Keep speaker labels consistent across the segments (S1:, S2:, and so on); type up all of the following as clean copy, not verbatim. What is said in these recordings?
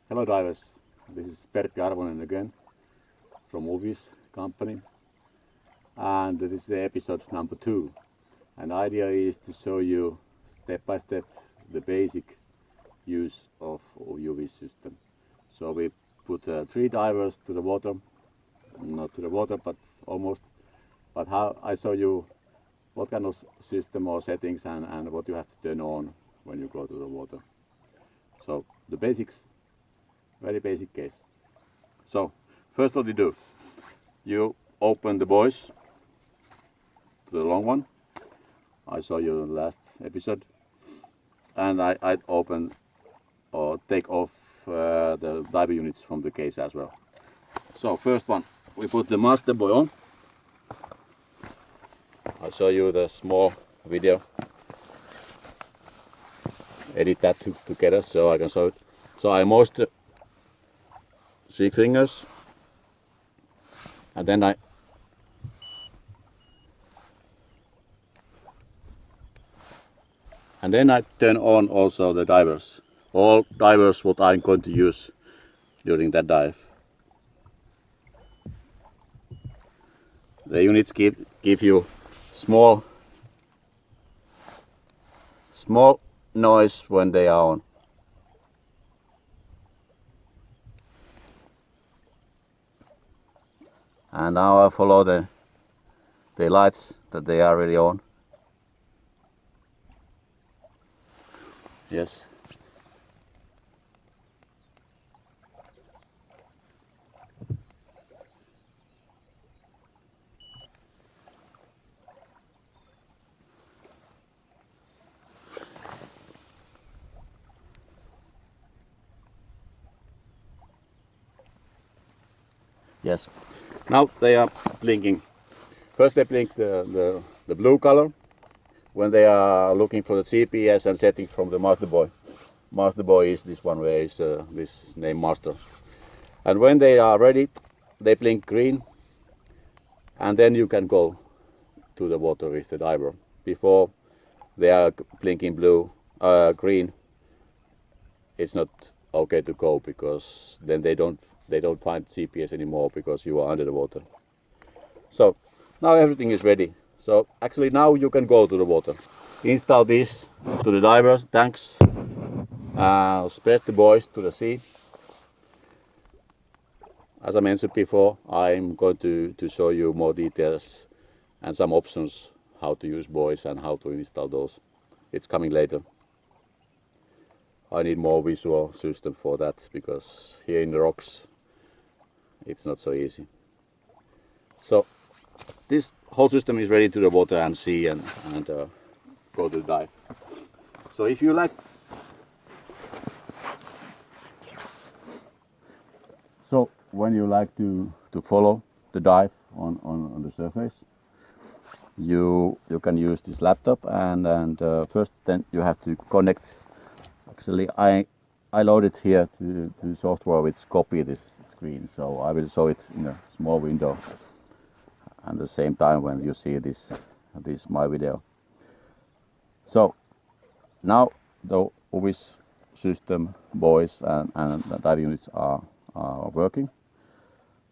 S1: Hello divers, this is Pertti again from UWIS company, and this is the episode number 2, and the idea is to show you step by step the basic use of UWIS system. So we put 3 divers to the water, not to the water but almost, but how I show you what kind of system or settings and what you have to turn on when you go to the water. So the basics, very basic case. So first what you do, you open the buoys to the long one. I saw you in the last episode, and I open or take off the diver units from the case as well. So first one, we put the master buoy on. I'll show you the small video. Edit that together so I can show it. So I most 6 fingers, and then I turn on also the divers. All divers what I'm going to use during that dive. The units give you small noise when they are on. And now I follow the lights that they are really on. Yes. Yes. Now they are blinking. First they blink the blue color when they are looking for the GPS and setting from the master buoy. Master buoy is this one where is this name master. And when they are ready, they blink green, and then you can go to the water with the diver. Before they are blinking green, it's not okay to go, because then they don't find GPS anymore because you are under the water. So now everything is ready. So actually now you can go to the water. Install this to the divers tanks. Spread the buoys to the sea. As I mentioned before, I'm going to show you more details and some options how to use buoys and how to install those. It's coming later. I need more visual system for that, because here in the rocks it's not so easy. So this whole system is ready to the water and sea and go to the dive. So if you like, so when you like to follow the dive on the surface, you can use this laptop, and first then you have to connect. Actually I loaded here to software which copy this screen, so I will show it in a small window at the same time when you see this my video. So now the UWIS system buoys and the dive units are working.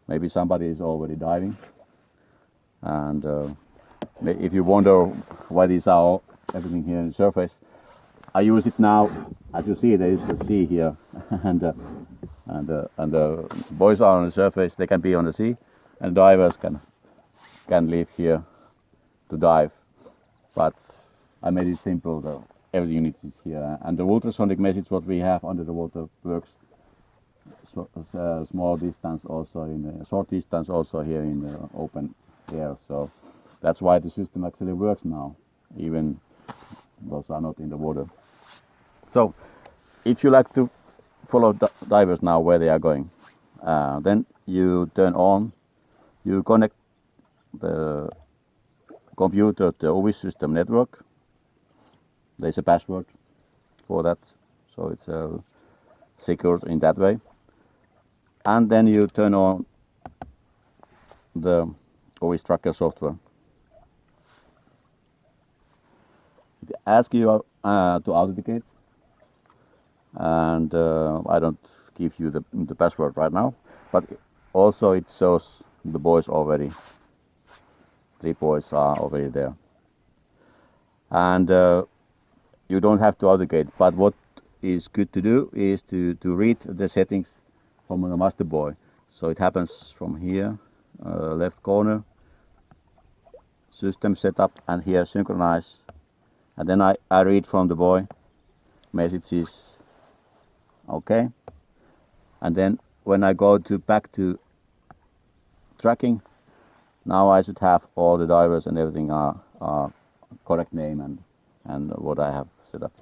S1: Maybe somebody is already diving, and if you wonder why these are everything here on the surface, I use it now. As you see, there is a sea here, and the buoys are on the surface. They can be on the sea, and divers can live here to dive. But I made it simple though. Every unit is here, and the ultrasonic message what we have under the water works small distance, also in a short distance, also here in the open air. So that's why the system actually works now, even those are not in the water. So if you like to follow divers now where they are going, then you turn on, you connect the computer to the UWIS system network. There's a password for that, so it's secured in that way. And then you turn on the UWIS tracker software. It asks you to authenticate, and I don't give you the password right now, but also it shows the boys already. 3 boys are already there, and you don't have to authenticate. But what is good to do is to read the settings from the master boy. So it happens from here, left corner, system setup, and here synchronize, and then I read from the boy messages. Okay, and then when I go back to tracking, now I should have all the divers and everything are correct name and what I have set up.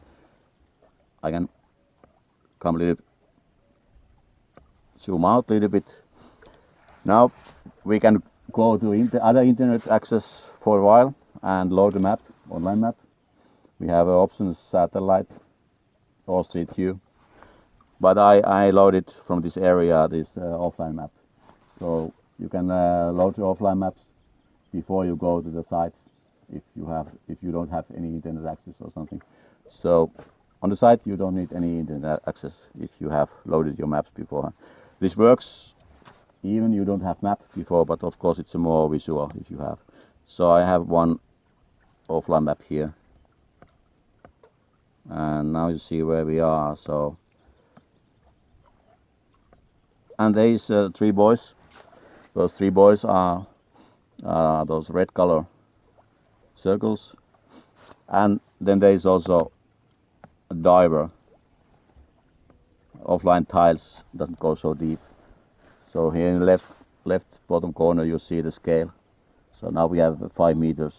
S1: I can come a little zoom out a little bit. Now we can go to other internet access for a while and load the map, online map. We have options satellite or street view, but I load it from this area, this offline map. So you can load the offline maps before you go to the site if you don't have any internet access or something. So on the site you don't need any internet access if you have loaded your maps beforehand. This works even you don't have map before, but of course it's a more visual if you have. So I have one offline map here, and now you see where we are. So, and there is 3 boys. Those 3 boys are those red color circles, and then there is also a diver. Offline tiles doesn't go so deep. So here in the left bottom corner you see the scale. So now we have 5 meters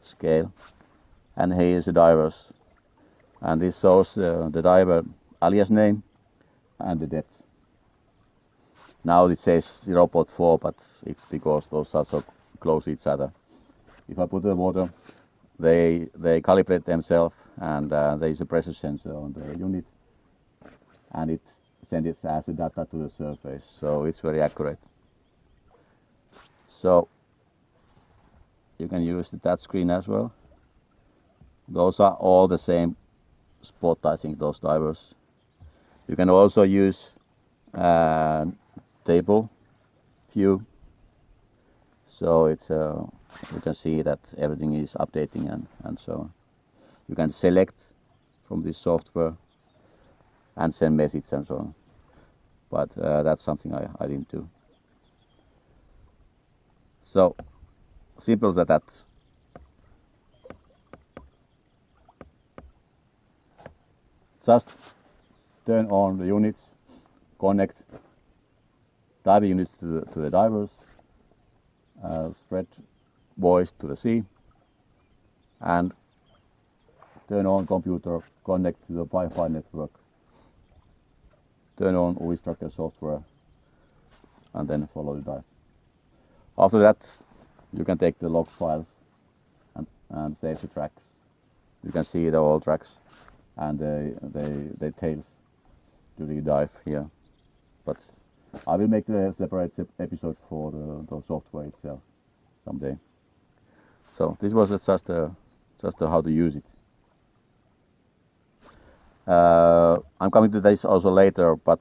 S1: scale, and here is the divers, and this shows the diver alias name and the depth. Now it says 0.4, but it's because those are so close to each other. If I put the water, they calibrate themselves, and there is a pressure sensor on the unit, and it sends it as a data to the surface, so it's very accurate. So you can use the touch screen as well. Those are all the same spot, I think, those divers. You can also use table view, so it's you can see that everything is updating and so on. You can select from this software and send message and so on, but that's something I didn't do. So simple as that. Just turn on the units, connect diver units to the divers, spread boys to the sea, and turn on computer, connect to the Wi-Fi network, turn on UWIS tracker software, and then follow the dive. After that, you can take the log files and save the tracks. You can see the all tracks and the tails during the dive here. But I will make a separate episode for the software itself someday. So this was just how to use it. I'm coming to this also later, but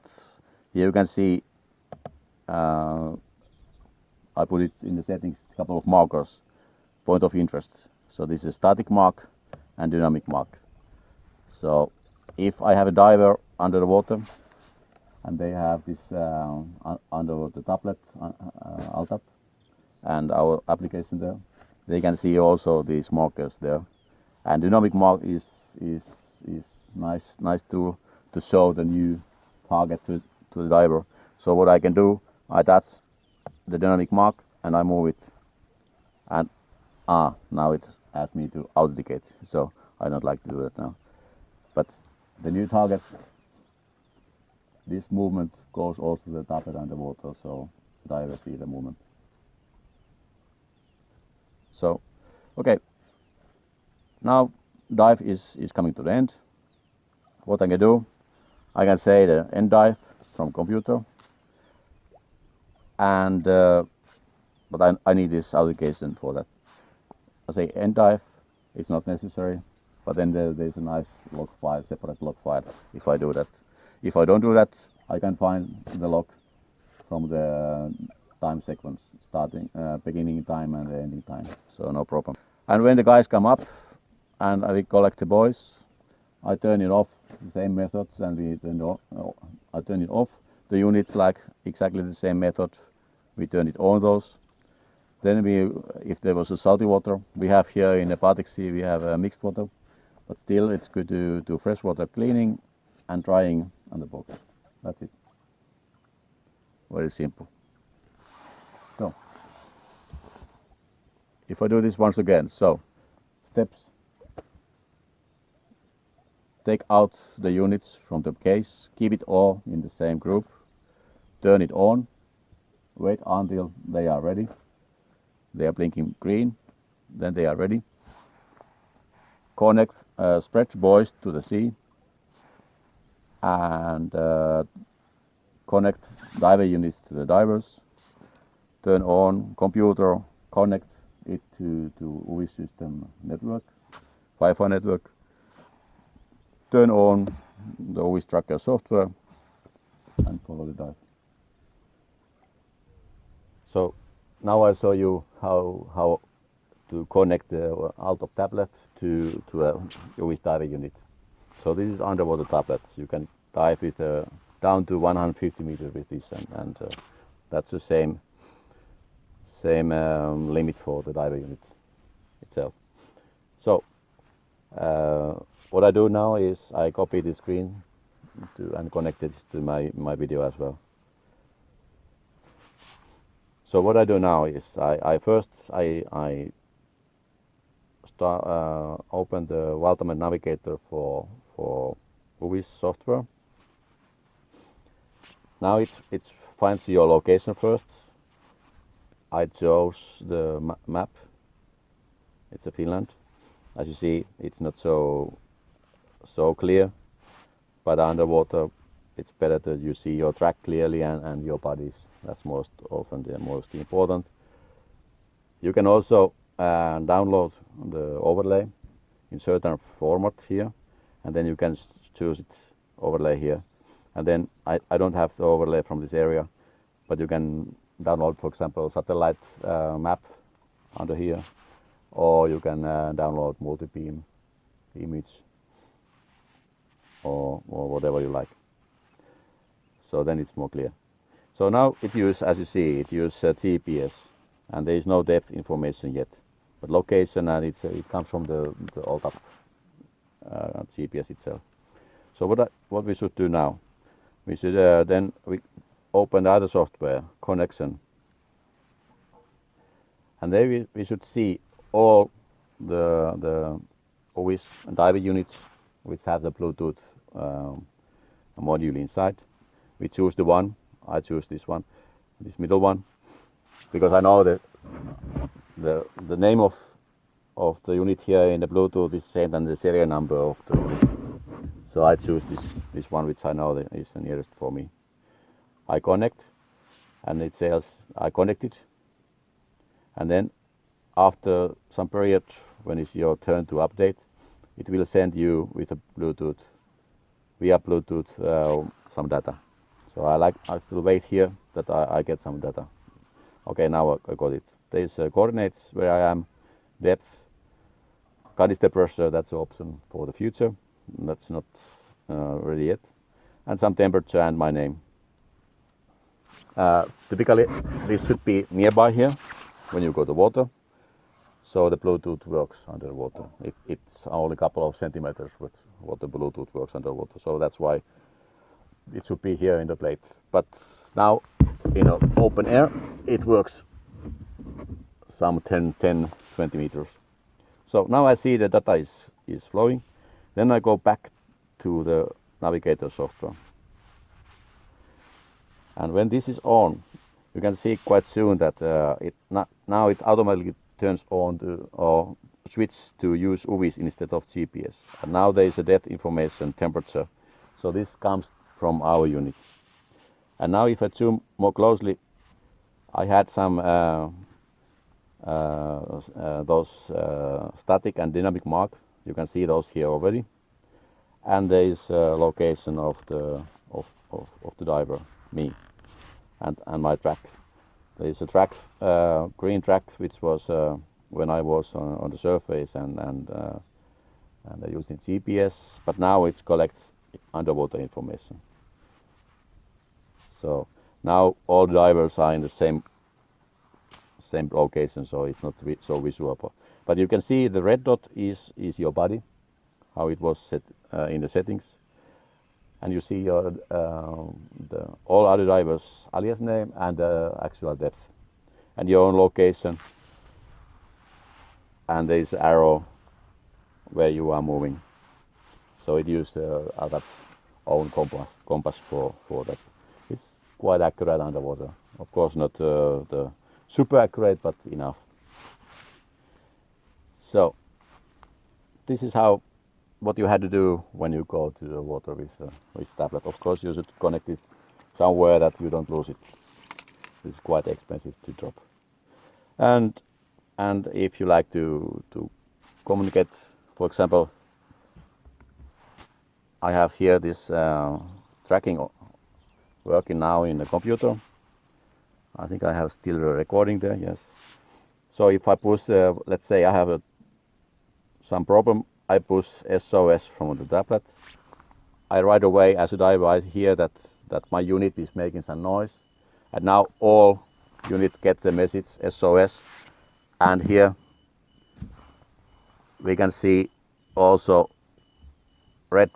S1: here you can see I put it in the settings, a couple of markers, point of interest. So this is static mark and dynamic mark. So if I have a diver under the water and they have this under the tablet, Altap, and our application there, they can see also these markers there. And dynamic mark is nice tool to show the new target to the diver. So what I can do, I touch the dynamic mark and I move it, and now it asks me to authenticate. So I don't like to do that now. But the new target, this movement goes also to the tablet underwater, so the diver see the movement. So, okay, now dive is coming to the end. What I can do, I can say the end dive from computer, and but I need this authentication for that. I say end dive, it's not necessary, but then there's a nice log file, separate log file if I do that. If I don't do that, I can find the log from the time sequence, starting beginning time and the ending time, so no problem. And when the guys come up and we collect the buoys, I turn it off, the same methods, and I turn it off. The units like exactly the same method, we turn it on those. Then if there was a salty water, we have here in the Baltic Sea, we have mixed water, but still it's good to do freshwater cleaning and drying on the box. That's it. Very simple. So, if I do this once again, so steps. Take out the units from the case, keep it all in the same group, turn it on, wait until they are ready. They are blinking green, then they are ready. Connect spread buoys to the sea and connect diver units to the divers. Turn on computer, connect it to UWIS system network, Wi-Fi network. Turn on the UWIS tracker software and follow the dive. So now I show you how to connect the out of tablet to a UWIS diving unit. So this is underwater tablets. You can dive with down to 150 meters with this, and that's the same limit for the diving unit itself. So what I do now is I copy the screen and connect it to my video as well. So what I do now is I first start open the ultimate navigator for UWIS software. Now it finds your location first. I chose the map. It's a Finland. As you see, it's not so clear, but underwater it's better that you see your track clearly and your bodies. That's most often the most important. You can also download the overlay in certain format here, and then you can choose it overlay here. And then I don't have the overlay from this area, but you can download, for example, satellite map under here, or you can download multi-beam image or whatever you like. So then it's more clear. So now it uses, as you see, it uses GPS, and there is no depth information yet, but location, and it comes from the old up GPS itself. So what we should do now, we should then we open the other software connection, and there we should see all the UWIS diving units which have the Bluetooth module inside. We choose the one. I choose this one, this middle one, because I know that the name of the unit here in the Bluetooth is same than the serial number of the unit. So I choose this one which I know that is the nearest for me. I connect, and it says I connected, and then after some period, when it's your turn to update, it will send you with a Bluetooth, via Bluetooth, some data. So I will wait here that I get some data. Okay, now I got it. There's coordinates where I am, depth, canister pressure, that's the option for the future. That's not ready yet. And some temperature and my name. Typically, this should be nearby here when you go to water. So the Bluetooth works underwater. It's only a couple of centimeters with what the Bluetooth works underwater. So that's why it should be here in the plate. But now in open air, it works some 10-20 meters. So now I see the data is flowing. Then I go back to the navigator software. And when this is on, you can see quite soon that now it automatically turns on or switch to use UWIS instead of GPS. And now there is a depth information, temperature. So this comes from our unit. And now if I zoom more closely, I had some those static and dynamic mark. You can see those here already. And there is a location of the of the diver, me, and my track. There is a track, green track, which was when I was on the surface and I used it GPS, but now it's collects underwater information. So now all divers are in the same location, so it's not so visual. But you can see the red dot is your body, how it was set in the settings, and you see your all other divers' alias name and actual depth, and your own location, and there is an arrow where you are moving. So it used our own compass for that. It's quite accurate underwater. Of course, not the super accurate, but enough. So this is what you had to do when you go to the water with tablet. Of course, you should connect it somewhere that you don't lose it. It's quite expensive to drop. And if you like to communicate, for example, I have here this tracking working now in the computer. I think I have still a recording there, yes. So if I push, let's say I have some problem, I push SOS from the tablet. I right away, as a diver, I hear that my unit is making some noise. And now all unit gets the message SOS. And here we can see also red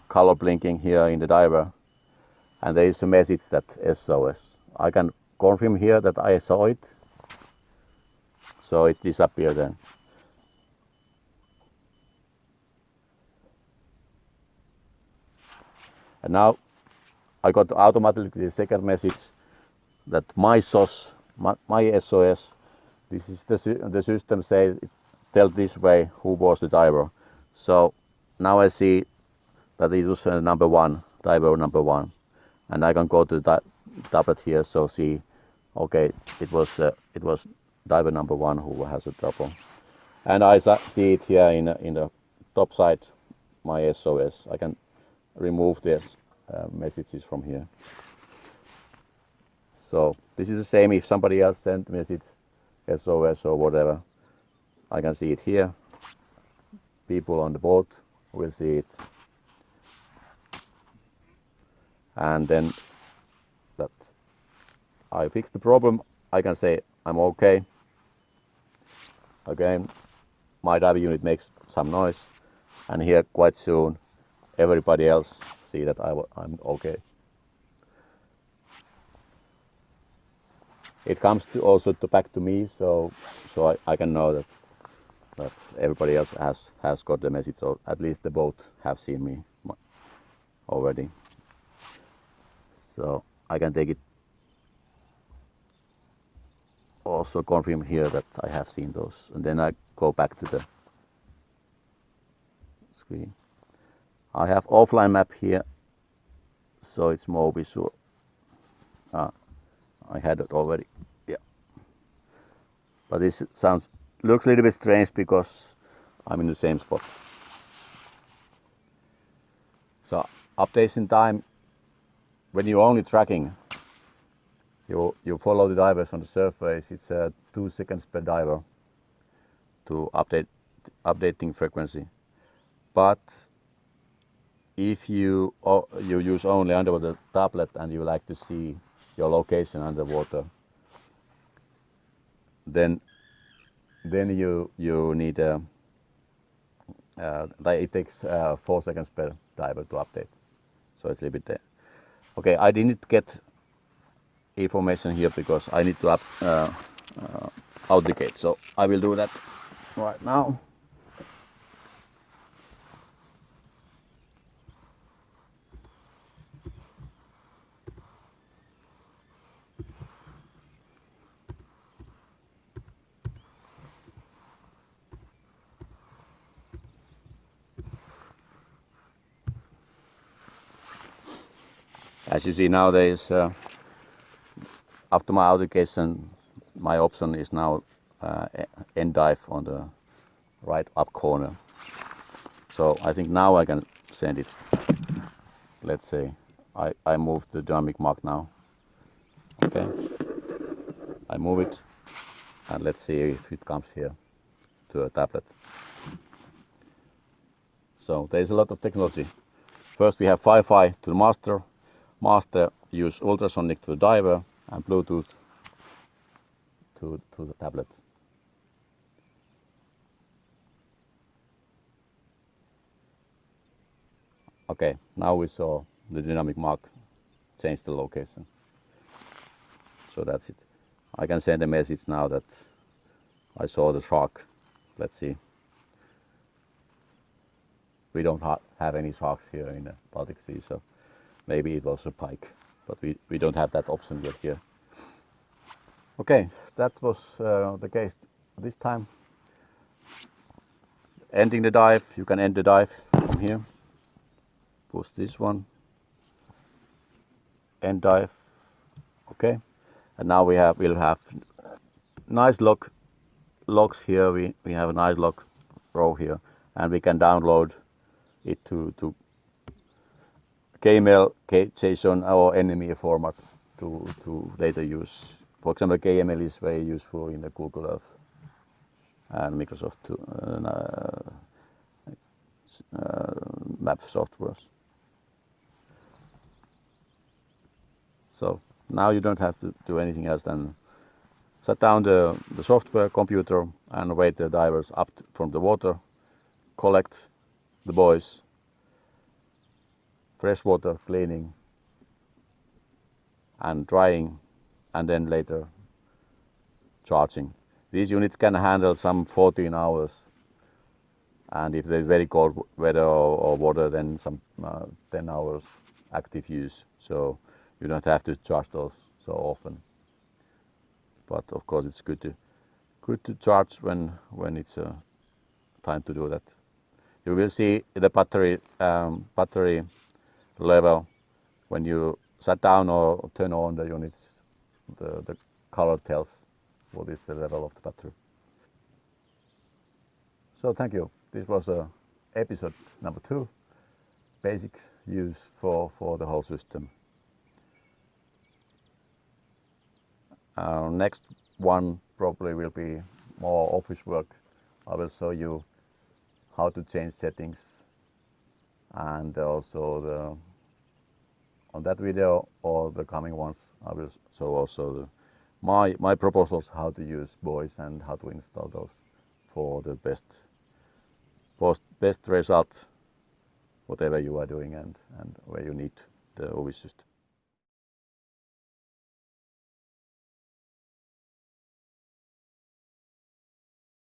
S1: color blinking here in the diver. And there is a message that SOS. I can confirm here that I saw it. So it disappeared then. And now I got automatically the second message that my SOS, my SOS, this is the system says tell this way who was the diver. So now I see that it was number one, diver number one, and I can go to the tablet here, so see, okay, it was diver number one who has a trouble, and I see it here in the top side, my SOS. I can remove the messages from here. So this is the same if somebody else sent message SOS or whatever. I can see it here. People on the boat will see it. And then that I fixed the problem, I can say I'm okay. Again, my dive unit makes some noise, and here quite soon everybody else see that I'm okay. It comes to also back to me, so I can know that everybody else has got the message, or at least the boat have seen me already. So I can take it, also confirm here that I have seen those, and then I go back to the screen. I have offline map here, so it's more visual. I had it already, yeah. But this looks a little bit strange because I'm in the same spot. So updates in time. When you're only tracking, you follow the divers on the surface. It's 2 seconds per diver to updating frequency. But if you use only underwater tablet and you like to see your location underwater, then you need it takes 4 seconds per diver to update. So it's a little bit there. Okay, I didn't get information here because I need to authenticate, so I will do that right now. As you see nowadays, after my authentication, my option is now end dive on the right up corner. So I think now I can send it, let's say I move the dynamic mark now. Okay, I move it, and let's see if it comes here to a tablet. So there's a lot of technology. First we have Wi-Fi to the master. Master use ultrasonic to the diver and Bluetooth to the tablet. Okay, now we saw the dynamic mark change the location. So that's it. I can send a message now that I saw the shark. Let's see. We don't have any sharks here in the Baltic Sea, so maybe it was a pike, but we don't have that option yet here. Okay, that was the case this time. Ending the dive, you can end the dive from here. Push this one, end dive. Okay, and now we'll have nice logs here. We have a nice log row here, and we can download it to KML, JSON or NME format to later use. For example, KML is very useful in the Google Earth and Microsoft map softwares. So now you don't have to do anything else than shut down the software computer and wait the divers up from the water, collect the buoys, freshwater cleaning and drying, and then later charging. These units can handle some 14 hours, and if there's very cold weather or water, then some 10 hours active use. So you don't have to charge those so often. But of course, it's good to charge when it's time to do that. You will see the battery level when you shut down or turn on the units. The color tells what is the level of the battery. So thank you. This was episode number 2, basic use for the whole system. Next one probably will be more office work. I will show you how to change settings, and also on that video or the coming ones I will show also my proposals how to use buoys and how to install those for the best result whatever you are doing and where you need the UWIS system.